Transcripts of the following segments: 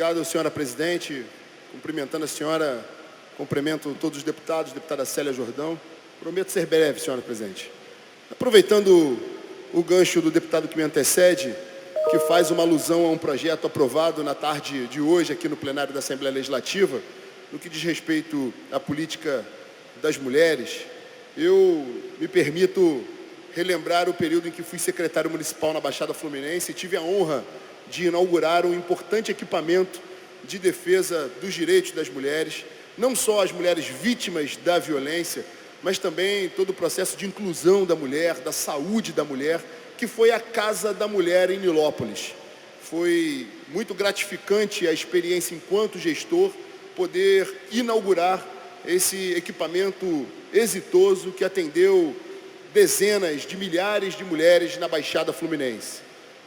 Obrigado, senhora presidente. Cumprimentando a senhora, cumprimento todos os deputados, deputada Célia Jordão. Prometo ser breve, senhora presidente. Aproveitando o gancho do deputado que me antecede, que faz uma alusão a um projeto aprovado na tarde de hoje aqui no plenário da Assembleia Legislativa, no que diz respeito à política das mulheres, eu me permito relembrar o período em que fui secretário municipal na Baixada Fluminense e tive a honra de inaugurar um importante equipamento de defesa dos direitos das mulheres, não só as mulheres vítimas da violência, mas também todo o processo de inclusão da mulher, da saúde da mulher, que foi a Casa da Mulher em Nilópolis. Foi muito gratificante a experiência enquanto gestor, poder inaugurar esse equipamento exitoso que atendeu dezenas de milhares de mulheres na Baixada Fluminense.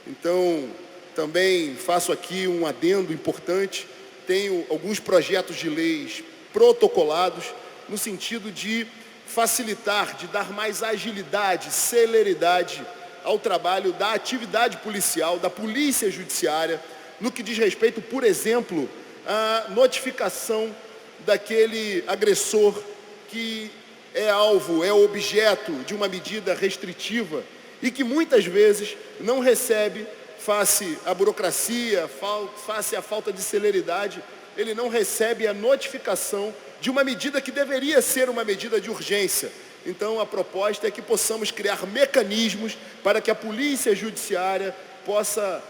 Então, também faço aqui um adendo importante, tenho alguns projetos de leis protocolados no sentido de facilitar, de dar mais agilidade, celeridade ao trabalho da atividade policial, da polícia judiciária, no que diz respeito, por exemplo, à notificação daquele agressor que é alvo, é objeto de uma medida restritiva e que muitas vezes não recebe, face à burocracia, face à falta de celeridade, ele não recebe a notificação de uma medida que deveria ser uma medida de urgência. Então, a proposta é que possamos criar mecanismos para que a polícia judiciária possa,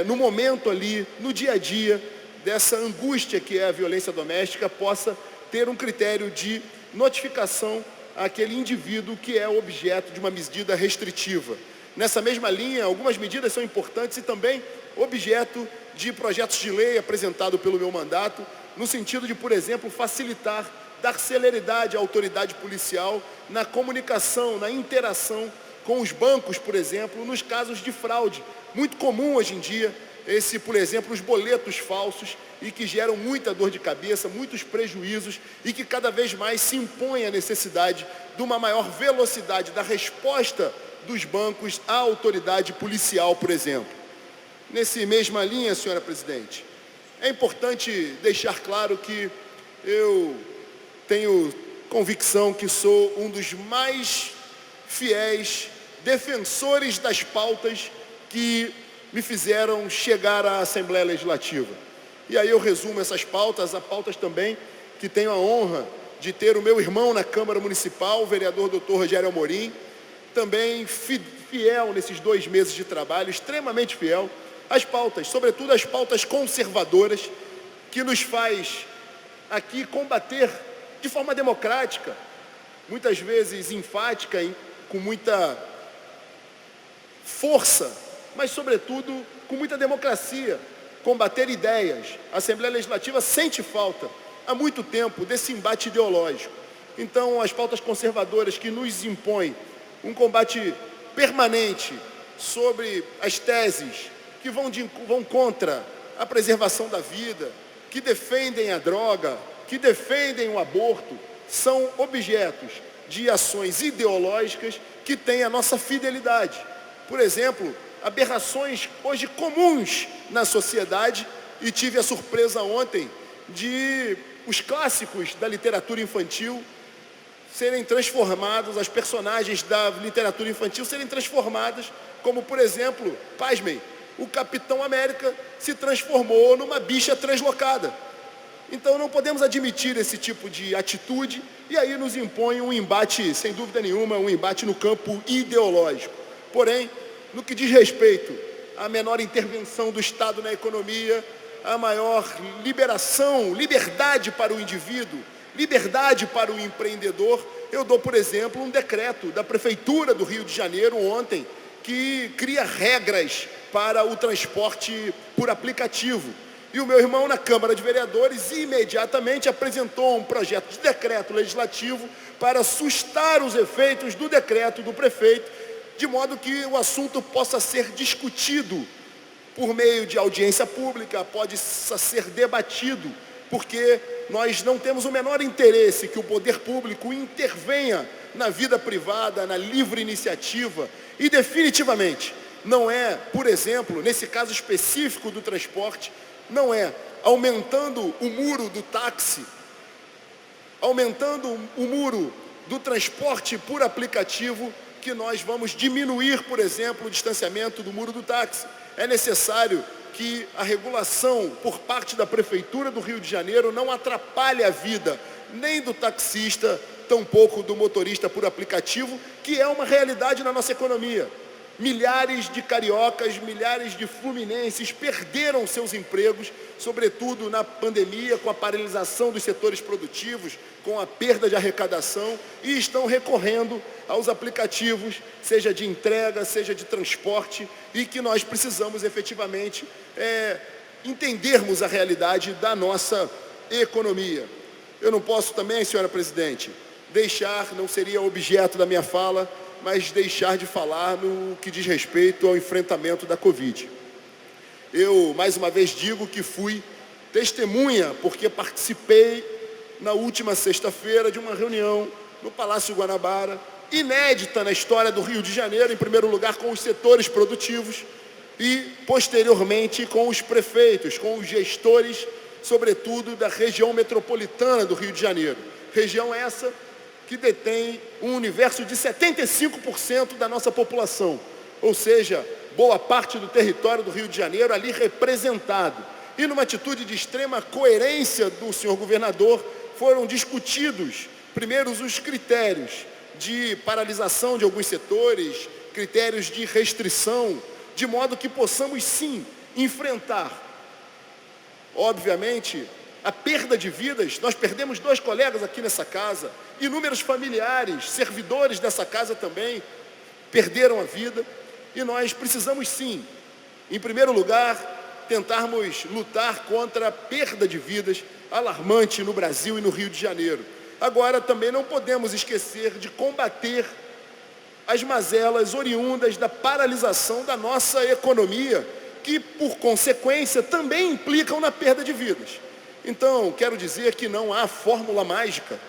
no momento ali, no dia a dia, dessa angústia que é a violência doméstica, possa ter um critério de notificação àquele indivíduo que é objeto de uma medida restritiva. Nessa mesma linha, algumas medidas são importantes e também objeto de projetos de lei apresentado pelo meu mandato, no sentido de, por exemplo, facilitar, dar celeridade à autoridade policial na comunicação, na interação com os bancos, por exemplo, nos casos de fraude. Muito comum hoje em dia, por exemplo, os boletos falsos e que geram muita dor de cabeça, muitos prejuízos e que cada vez mais se impõe a necessidade de uma maior velocidade da resposta dos bancos à autoridade policial, por exemplo. Nessa mesma linha, senhora presidente, é importante deixar claro que eu tenho convicção que sou um dos mais fiéis defensores das pautas que me fizeram chegar à Assembleia Legislativa. E aí eu resumo essas pautas, a pautas também que tenho a honra de ter o meu irmão na Câmara Municipal, o vereador Dr. Rogério Amorim, também fiel nesses 2 meses de trabalho, extremamente fiel, as pautas, sobretudo as pautas conservadoras, que nos faz aqui combater de forma democrática, muitas vezes enfática, com muita força, mas sobretudo com muita democracia, combater ideias. A Assembleia Legislativa sente falta, há muito tempo, desse embate ideológico. Então, as pautas conservadoras que nos impõem um combate permanente sobre as teses que vão contra a preservação da vida, que defendem a droga, que defendem o aborto, são objetos de ações ideológicas que têm a nossa fidelidade. Por exemplo, aberrações hoje comuns na sociedade, e tive a surpresa ontem de os clássicos da literatura infantil serem transformados, as personagens da literatura infantil serem transformadas, como, por exemplo, pasmem, o Capitão América se transformou numa bicha translocada. Então não podemos admitir esse tipo de atitude, e aí nos impõe um embate, sem dúvida nenhuma, um embate no campo ideológico. Porém, no que diz respeito à menor intervenção do Estado na economia, a maior liberação, liberdade para o indivíduo, liberdade para o empreendedor, eu dou, por exemplo, um decreto da Prefeitura do Rio de Janeiro ontem, que cria regras para o transporte por aplicativo. E o meu irmão, na Câmara de Vereadores, imediatamente apresentou um projeto de decreto legislativo para sustar os efeitos do decreto do prefeito, de modo que o assunto possa ser discutido por meio de audiência pública, pode ser debatido, porque nós não temos o menor interesse que o poder público intervenha na vida privada, na livre iniciativa, e definitivamente não é, por exemplo, nesse caso específico do transporte, não é aumentando o muro do táxi, aumentando o muro do transporte por aplicativo, que nós vamos diminuir, por exemplo, o distanciamento do muro do táxi. É necessário que a regulação por parte da Prefeitura do Rio de Janeiro não atrapalhe a vida nem do taxista, tampouco do motorista por aplicativo, que é uma realidade na nossa economia. Milhares de cariocas, milhares de fluminenses perderam seus empregos, sobretudo na pandemia, com a paralisação dos setores produtivos, com a perda de arrecadação, e estão recorrendo aos aplicativos, seja de entrega, seja de transporte, e que nós precisamos efetivamente entendermos a realidade da nossa economia. Eu não posso também, senhora presidente, deixar, não seria objeto da minha fala, mas deixar de falar no que diz respeito ao enfrentamento da Covid. Eu, mais uma vez, digo que fui testemunha, porque participei na última sexta-feira de uma reunião no Palácio Guanabara, inédita na história do Rio de Janeiro, em primeiro lugar com os setores produtivos e, posteriormente, com os prefeitos, com os gestores, sobretudo da região metropolitana do Rio de Janeiro. Região essa que detém um universo de 75% da nossa população, ou seja, boa parte do território do Rio de Janeiro ali representado. E numa atitude de extrema coerência do senhor governador, foram discutidos, primeiro, os critérios de paralisação de alguns setores, critérios de restrição, de modo que possamos, sim, enfrentar, obviamente, a perda de vidas. Nós perdemos 2 colegas aqui nessa casa, inúmeros familiares, servidores dessa casa também perderam a vida, e nós precisamos sim, em primeiro lugar, tentarmos lutar contra a perda de vidas alarmante no Brasil e no Rio de Janeiro. Agora também não podemos esquecer de combater as mazelas oriundas da paralisação da nossa economia, que por consequência também implicam na perda de vidas. Então, quero dizer que não há fórmula mágica.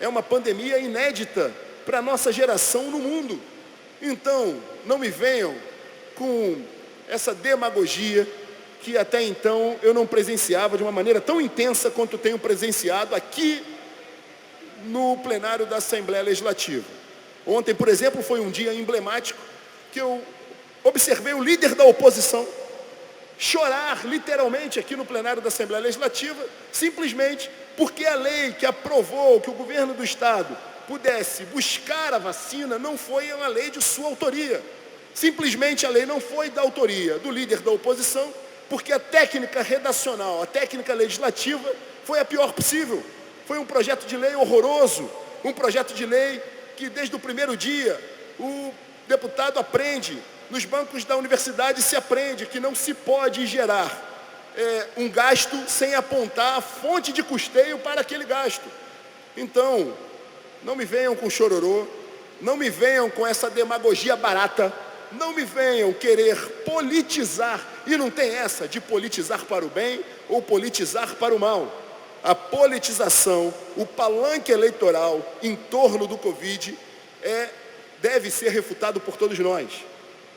É uma pandemia inédita para a nossa geração no mundo. Então, não me venham com essa demagogia que até então eu não presenciava de uma maneira tão intensa quanto tenho presenciado aqui no plenário da Assembleia Legislativa. Ontem, por exemplo, foi um dia emblemático que eu observei o líder da oposição chorar literalmente aqui no plenário da Assembleia Legislativa, simplesmente porque a lei que aprovou que o governo do Estado pudesse buscar a vacina não foi uma lei de sua autoria. Simplesmente a lei não foi da autoria do líder da oposição, porque a técnica redacional, a técnica legislativa foi a pior possível. Foi um projeto de lei horroroso, um projeto de lei que desde o primeiro dia o deputado aprende, nos bancos da universidade se aprende que não se pode gerar um gasto sem apontar a fonte de custeio para aquele gasto. Então, não me venham com chororô, não me venham com essa demagogia barata, não me venham querer politizar, e não tem essa de politizar para o bem ou politizar para o mal. A politização, o palanque eleitoral em torno do Covid deve ser refutado por todos nós.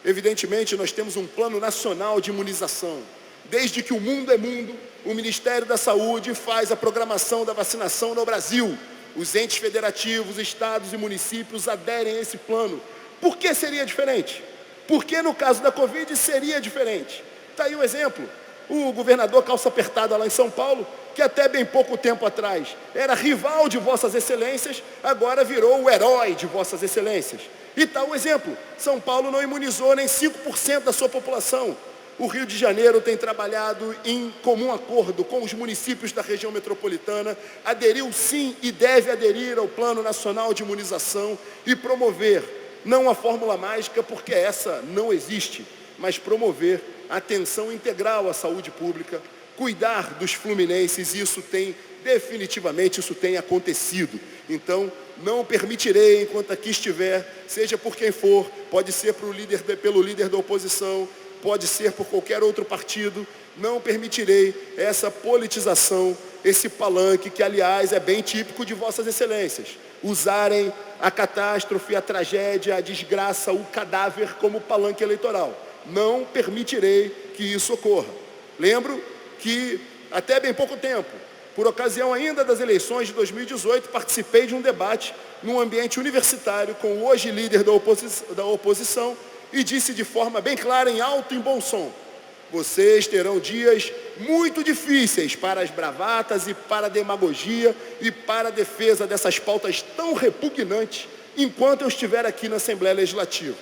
Evidentemente, nós temos um plano nacional de imunização. Desde que o mundo é mundo, o Ministério da Saúde faz a programação da vacinação no Brasil. Os entes federativos, estados e municípios aderem a esse plano. Por que seria diferente? Por que no caso da Covid seria diferente? Está aí um exemplo. O governador calça apertada lá em São Paulo, que até bem pouco tempo atrás era rival de vossas excelências, agora virou o herói de vossas excelências. E está o exemplo. São Paulo não imunizou nem 5% da sua população. O Rio de Janeiro tem trabalhado em comum acordo com os municípios da região metropolitana, aderiu sim e deve aderir ao Plano Nacional de Imunização e promover, não a fórmula mágica, porque essa não existe, mas promover a atenção integral à saúde pública, cuidar dos fluminenses, e definitivamente isso tem acontecido. Então, não permitirei, enquanto aqui estiver, seja por quem for, pode ser pelo líder da oposição, pode ser por qualquer outro partido, não permitirei essa politização, esse palanque, que aliás é bem típico de vossas excelências, usarem a catástrofe, a tragédia, a desgraça, o cadáver como palanque eleitoral. Não permitirei que isso ocorra. Lembro que até bem pouco tempo, por ocasião ainda das eleições de 2018, participei de um debate num ambiente universitário com o hoje líder da oposição e disse de forma bem clara, em alto e em bom som: vocês terão dias muito difíceis para as bravatas e para a demagogia e para a defesa dessas pautas tão repugnantes enquanto eu estiver aqui na Assembleia Legislativa.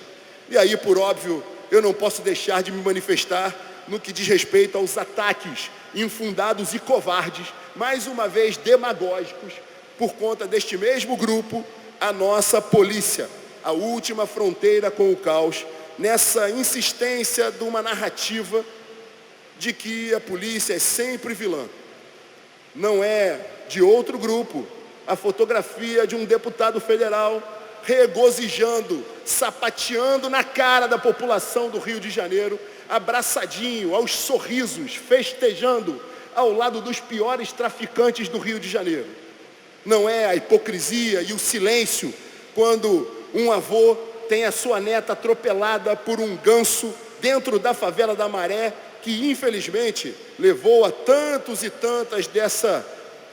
E aí, por óbvio, eu não posso deixar de me manifestar no que diz respeito aos ataques infundados e covardes, mais uma vez demagógicos, por conta deste mesmo grupo, a nossa polícia, a última fronteira com o caos, nessa insistência de uma narrativa de que a polícia é sempre vilã. Não é de outro grupo a fotografia de um deputado federal regozijando, sapateando na cara da população do Rio de Janeiro, abraçadinho, aos sorrisos, festejando ao lado dos piores traficantes do Rio de Janeiro. Não é a hipocrisia e o silêncio quando um avô tem a sua neta atropelada por um ganso dentro da favela da Maré, que infelizmente levou a tantos e tantas dessa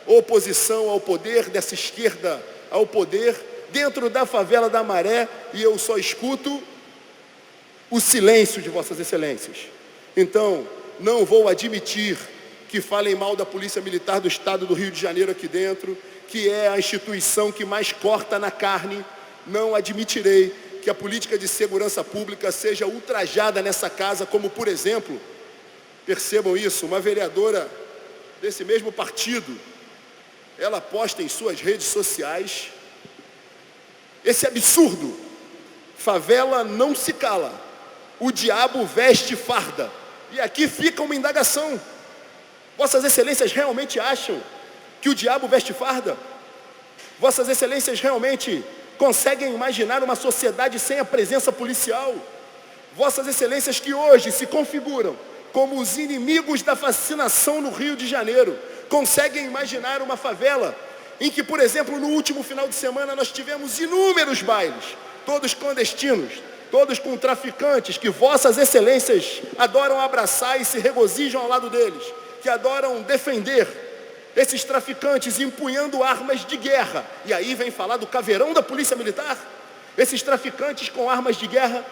oposição ao poder, dessa esquerda ao poder, dentro da favela da Maré, e eu só escuto o silêncio de Vossas Excelências. Então, não vou admitir que falem mal da Polícia Militar do Estado do Rio de Janeiro aqui dentro, que é a instituição que mais corta na carne. Não admitirei que a política de segurança pública seja ultrajada nessa casa, como, por exemplo, percebam isso, uma vereadora desse mesmo partido, ela posta em suas redes sociais esse absurdo: favela não se cala, o diabo veste farda. E aqui fica uma indagação: Vossas Excelências realmente acham que o diabo veste farda? Vossas Excelências realmente conseguem imaginar uma sociedade sem a presença policial? Vossas Excelências, que hoje se configuram como os inimigos da vacinação no Rio de Janeiro, conseguem imaginar uma favela em que, por exemplo, no último final de semana nós tivemos inúmeros bailes, todos clandestinos, todos com traficantes que Vossas Excelências adoram abraçar e se regozijam ao lado deles, que adoram defender esses traficantes empunhando armas de guerra? E aí vem falar do caveirão da Polícia Militar? Esses traficantes com armas de guerra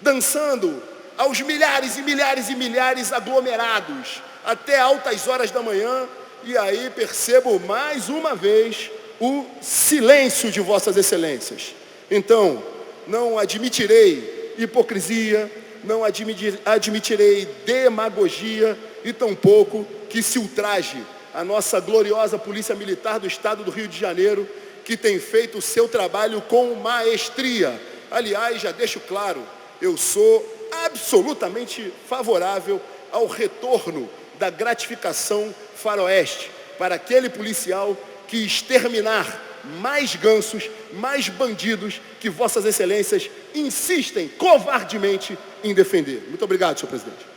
dançando aos milhares e milhares e milhares aglomerados até altas horas da manhã. E aí percebo mais uma vez o silêncio de Vossas Excelências. Então, não admitirei hipocrisia, não admitirei demagogia e tampouco que se ultraje a nossa gloriosa Polícia Militar do Estado do Rio de Janeiro, que tem feito o seu trabalho com maestria. Aliás, já deixo claro, eu sou absolutamente favorável ao retorno da gratificação faroeste para aquele policial que exterminar mais gansos, mais bandidos que Vossas Excelências insistem covardemente em defender. Muito obrigado, senhor presidente.